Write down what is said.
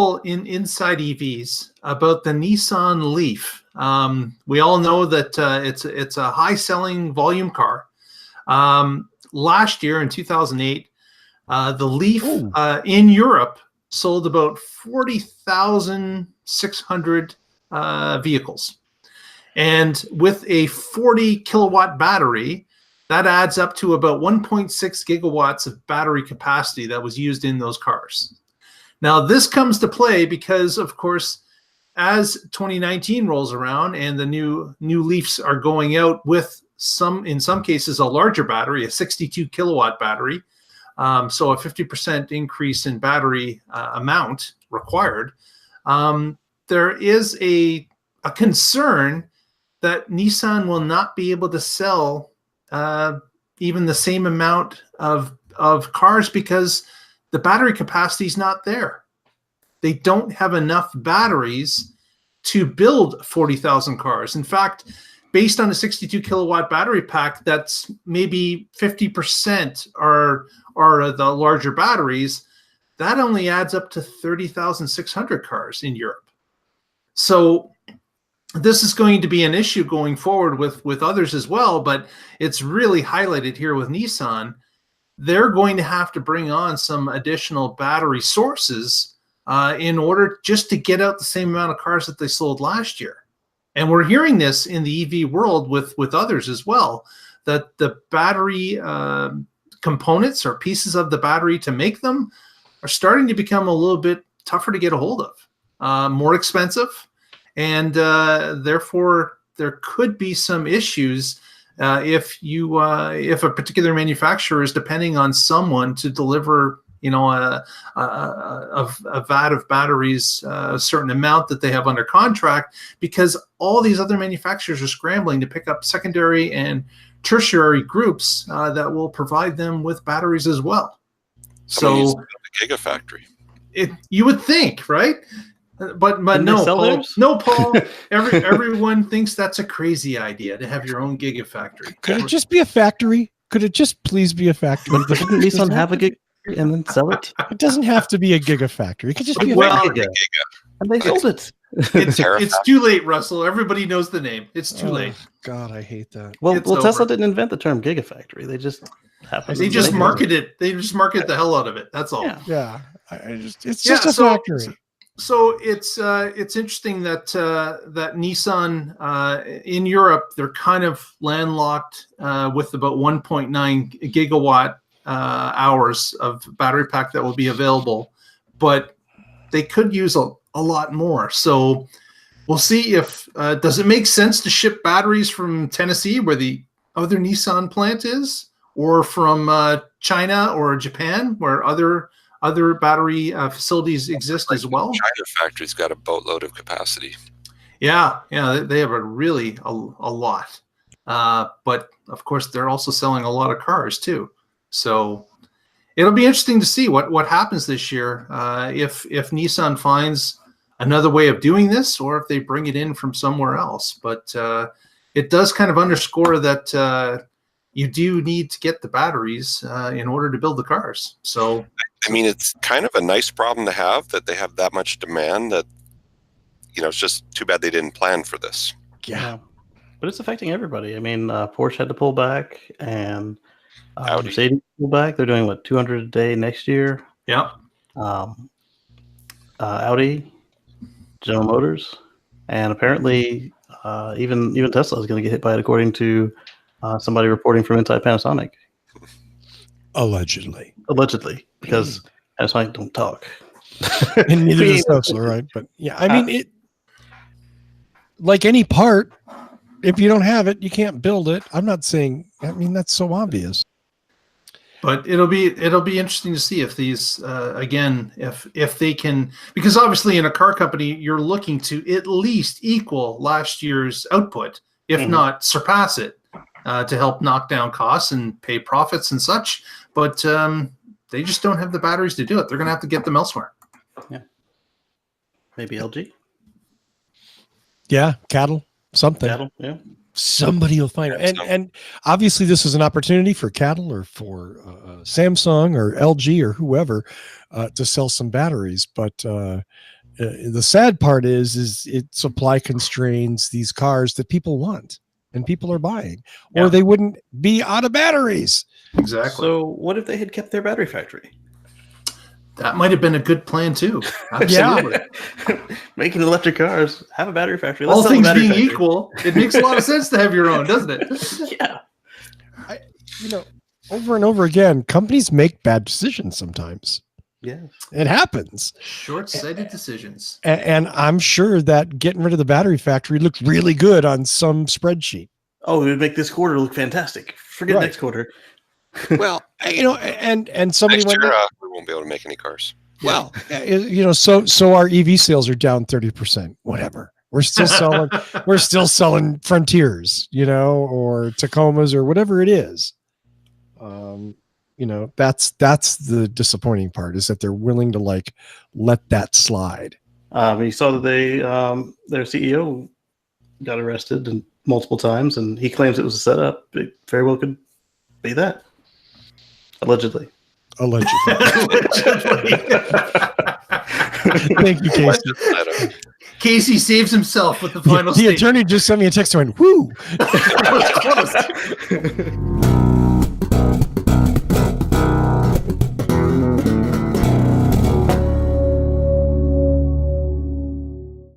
article in Inside EVs about the Nissan Leaf. We all know that it's a high-selling volume car. Last year in 2008, the Leaf in Europe sold about 40,600 vehicles. And with a 40 kilowatt battery, that adds up to about 1.6 gigawatts of battery capacity that was used in those cars. Now, this comes to play because, of course, as 2019 rolls around and the new Leafs are going out with in some cases, a larger battery, a 62 kilowatt battery, so a 50% increase in battery amount required. There is a concern that Nissan will not be able to sell even the same amount of cars because the battery capacity is not there. They don't have enough batteries to build 40,000 cars. In fact, based on a 62 kilowatt battery pack, that's maybe 50% are the larger batteries. That only adds up to 30,600 cars in Europe. So this is going to be an issue going forward with others as well, but it's really highlighted here with Nissan. They're going to have to bring on some additional battery sources in order just to get out the same amount of cars that they sold last year. And we're hearing this in the EV world with others as well, that the battery components or pieces of the battery to make them are starting to become a little bit tougher to get a hold of, more expensive. And therefore, there could be some issues if a particular manufacturer is depending on someone to deliver, a vat of batteries, a certain amount that they have under contract, because all these other manufacturers are scrambling to pick up secondary and tertiary groups that will provide them with batteries as well. So the gigafactory. You would think, right? But no, Paul. No, Paul. Everyone thinks that's a crazy idea to have your own gigafactory. Could it just be a factory? Could it just please be a factory? But didn't Nissan have a gig and then sell it? It doesn't have to be a gigafactory. It could just be a giga. And they sold it. It's too late, Russell. Everybody knows the name. It's too late. God, I hate that. Well, Tesla didn't invent the term gigafactory. They just happened. They just marketed. They just market the hell out of it. That's all. Yeah. It's just a factory. So it's interesting that that Nissan in Europe, they're kind of landlocked with about 1.9 gigawatt hours of battery pack that will be available, but they could use a lot more. So we'll see if does it make sense to ship batteries from Tennessee, where the other Nissan plant is, or from China or Japan, where other battery facilities exist as well. China factory's got a boatload of capacity. Yeah, they have a lot. But of course, they're also selling a lot of cars too. So it'll be interesting to see what happens this year if Nissan finds another way of doing this, or if they bring it in from somewhere else. But it does kind of underscore that you do need to get the batteries in order to build the cars. So. I mean, it's kind of a nice problem to have that they have that much demand that, it's just too bad they didn't plan for this. Yeah. But it's affecting everybody. I mean, Porsche had to pull back, and Mercedes pulled back. They're doing, 200 a day next year? Yeah. Audi, General Motors, and apparently even Tesla is going to get hit by it, according to somebody reporting from inside Panasonic. Allegedly, because Panasonic don't talk. And neither does Tesla, right? But yeah, I mean, it like any part, if you don't have it, you can't build it. I'm not saying. I mean, that's so obvious. But it'll be interesting to see if these again, if they can, because obviously in a car company you're looking to at least equal last year's output, if not surpass it, to help knock down costs and pay profits and such. But they just don't have the batteries to do it. They're going to have to get them elsewhere. Yeah. Maybe LG. Yeah, cattle, something. Yeah. Somebody will find it. And obviously this is an opportunity for cattle or for Samsung or LG or whoever to sell some batteries. But the sad part is it supply constrains these cars that people want and people are buying, or they wouldn't be out of batteries. Exactly. So what if they had kept their battery factory? That might have been a good plan too. Absolutely. Making electric cars, have a battery factory. All sell a things battery being factory. equal, it makes a lot of sense to have your own, doesn't it? Yeah. Over and over again, companies make bad decisions sometimes. Yeah. It happens. Short-sighted decisions. And I'm sure that getting rid of the battery factory looked really good on some spreadsheet. Oh, it would make this quarter look fantastic. Forget next quarter. Well, and somebody Next went, year, we won't be able to make any cars. well, so our EV sales are down 30%, whatever. We're still selling Frontiers, or Tacomas or whatever it is. That's the disappointing part, is that they're willing to let that slide. You saw that their CEO got arrested and multiple times, and he claims it was a setup. It very well could be that. Allegedly. Thank you, Casey. Casey saves himself with the final The statement. attorney just sent me a text and went, whoo. That was close.